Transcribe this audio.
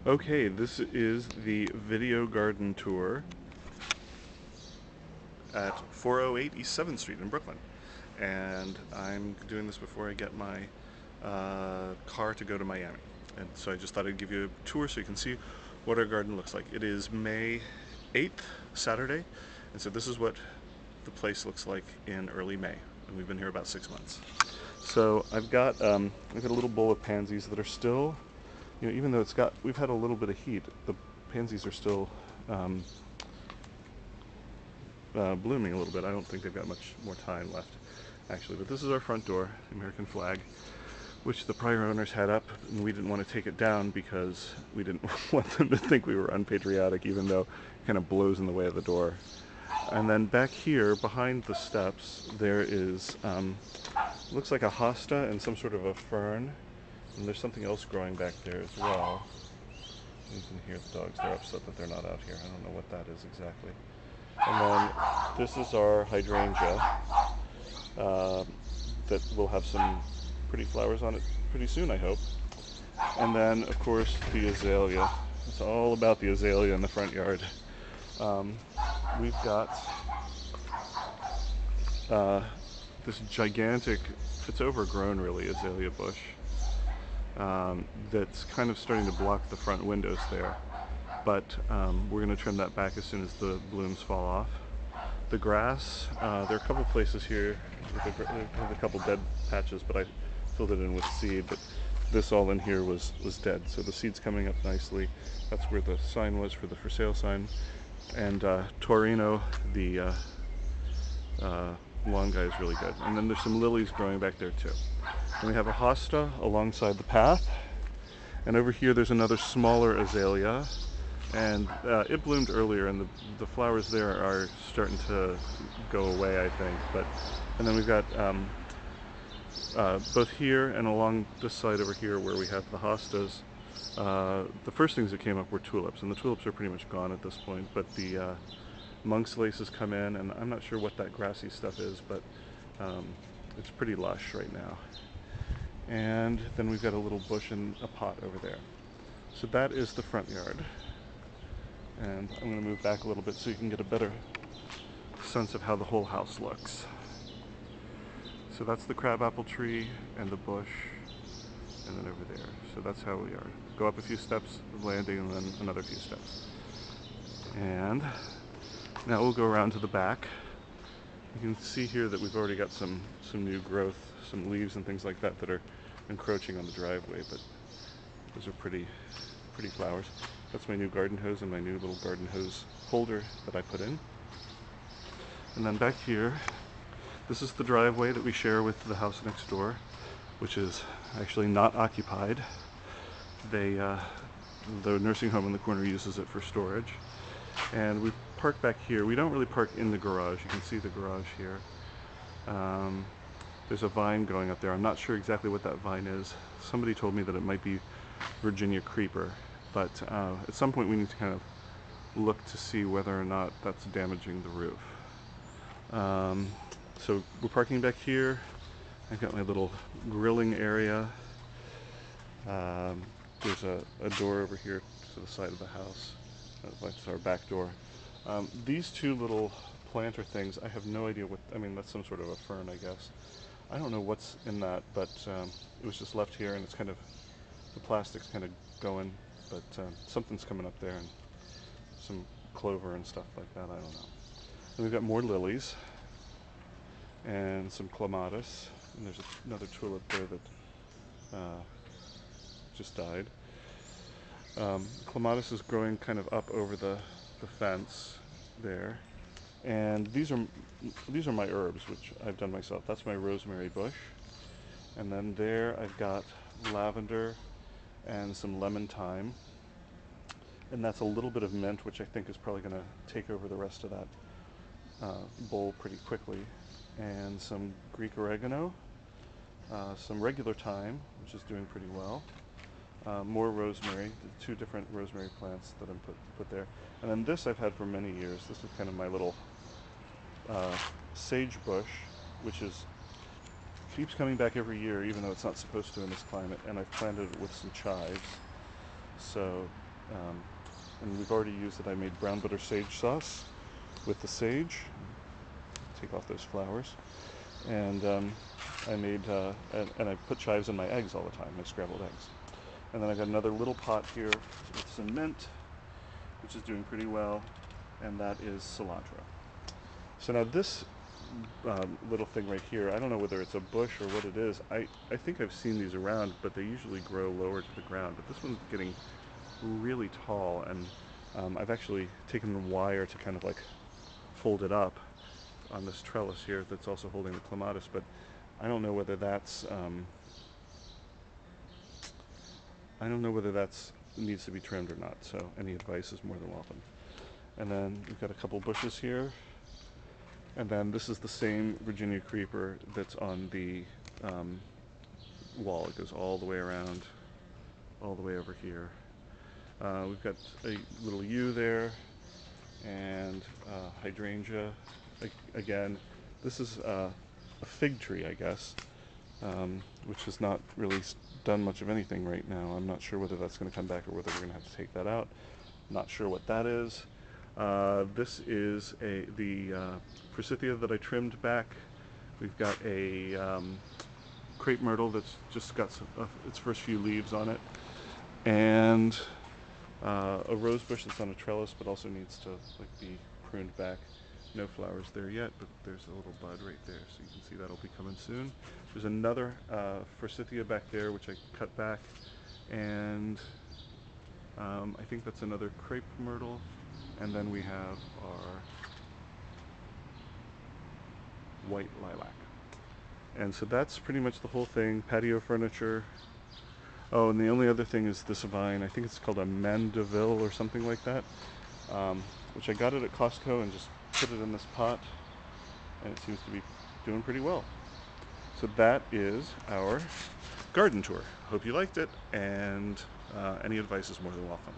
Okay, this is the video garden tour at 408 East 7th Street in Brooklyn. And I'm doing this before I get my car to go to Miami. And so I just thought I'd give you a tour so you can see what our garden looks like. It is May 8th, Saturday, and so this is what the place looks like in early May. And we've been here about 6 months. So I've got a little bowl of pansies that are still, even though we've had a little bit of heat, the pansies are still um, blooming a little bit. I don't think they've got much more time left, actually. But this is our front door, American flag, which the prior owners had up, and we didn't want to take it down because we didn't want them to think we were unpatriotic, even though it kind of blows in the way of the door. And then back here, behind the steps, there is, looks like a hosta and some sort of a fern, and there's something else growing back there as well. You can hear the dogs. They're upset that they're not out here. I don't know what that is exactly. And then this is our hydrangea uh, that will have some pretty flowers on it pretty soon, I hope. And then, of course, the azalea. It's all about the azalea in the front yard. Um, we've got uh, this gigantic, it's overgrown really, azalea bush that's kind of starting to block the front windows there. But we're going to trim that back as soon as the blooms fall off. The grass, there are a couple places here with a couple dead patches, but I filled it in with seed. But this all in here was dead, so the seed's coming up nicely. That's where the sign was for the for sale sign. And Torino, the lawn guy, is really good. And then there's some lilies growing back there too. And we have a hosta alongside the path. And over here there's another smaller azalea. And it bloomed earlier, and the flowers there are starting to go away, I think. And then we've got both here and along this side over here where we have the hostas. The first things that came up were tulips, and the tulips are pretty much gone at this point. But the monk's lace has come in, and I'm not sure what that grassy stuff is, but it's pretty lush right now. And then we've got a little bush in a pot over there. So that is the front yard. And I'm going to move back a little bit so you can get a better sense of how the whole house looks. So that's the crabapple tree and the bush, and then over there. So that's how we are. Go up a few steps of landing and then another few steps. And now we'll go around to the back. You can see here that we've already got some new growth, some leaves and things like that that are encroaching on the driveway, but those are pretty flowers. That's my new garden hose and my new little garden hose holder that I put in. And then back here, this is the driveway that we share with the house next door, which is actually not occupied. The nursing home in the corner uses it for storage. And we park back here. We don't really park in the garage. You can see the garage here. There's a vine going up there. I'm not sure exactly what that vine is. Somebody told me that it might be Virginia creeper. But at some point we need to kind of look to see whether or not that's damaging the roof. So we're parking back here. I've got my little grilling area. There's a door over here to the side of the house. That's our back door. These two little planter things, I have no idea that's some sort of a fern, I guess. I don't know what's in that, but it was just left here, and it's the plastic's kind of going. But something's coming up there, and some clover and stuff like that, I don't know. And we've got more lilies, and some clematis, and there's another tulip there that just died. Clematis is growing kind of up over the fence there. And these are my herbs, which I've done myself. That's my rosemary bush. And then there I've got lavender and some lemon thyme, and that's a little bit of mint, which I think is probably going to take over the rest of that bowl pretty quickly, and some Greek oregano, some regular thyme, which is doing pretty well, more rosemary, the two different rosemary plants that I'm put there, and then this I've had for many years. This is kind of my little sage bush, which keeps coming back every year, even though it's not supposed to in this climate, and I've planted it with some chives. So And we've already used it. I made brown butter sage sauce with the sage. Take off those flowers. And I made, and I put chives in my eggs all the time, my scrambled eggs. And then I got another little pot here with some mint, which is doing pretty well, and that is cilantro. So now this little thing right here, I don't know whether it's a bush or what it is. I think I've seen these around, but they usually grow lower to the ground. But this one's getting really tall, and I've actually taken the wire to kind of like fold it up on this trellis here that's also holding the clematis, but I don't know whether that's needs to be trimmed or not, so any advice is more than welcome. And then we've got a couple bushes here, and then this is the same Virginia creeper that's on the wall. It goes all the way around, all the way over here. We've got a little yew there, and hydrangea. Again, this is a fig tree, I guess, which has not really done much of anything right now. I'm not sure whether that's going to come back or whether we're going to have to take that out. Not sure what that is. This is the forsythia that I trimmed back. We've got a crepe myrtle that's just got its first few leaves on it, and a rose bush that's on a trellis but also needs to be pruned back. No flowers there yet, but there's a little bud right there, so you can see that'll be coming soon. There's another forsythia back there which I cut back, and I think that's another crepe myrtle, and then we have our white lilac. And so that's pretty much the whole thing. Patio furniture. Oh, and the only other thing is this vine. I think it's called a mandeville or something like that, which I got it at Costco and just put it in this pot, and it seems to be doing pretty well. So that is our garden tour. Hope you liked it, and any advice is more than welcome.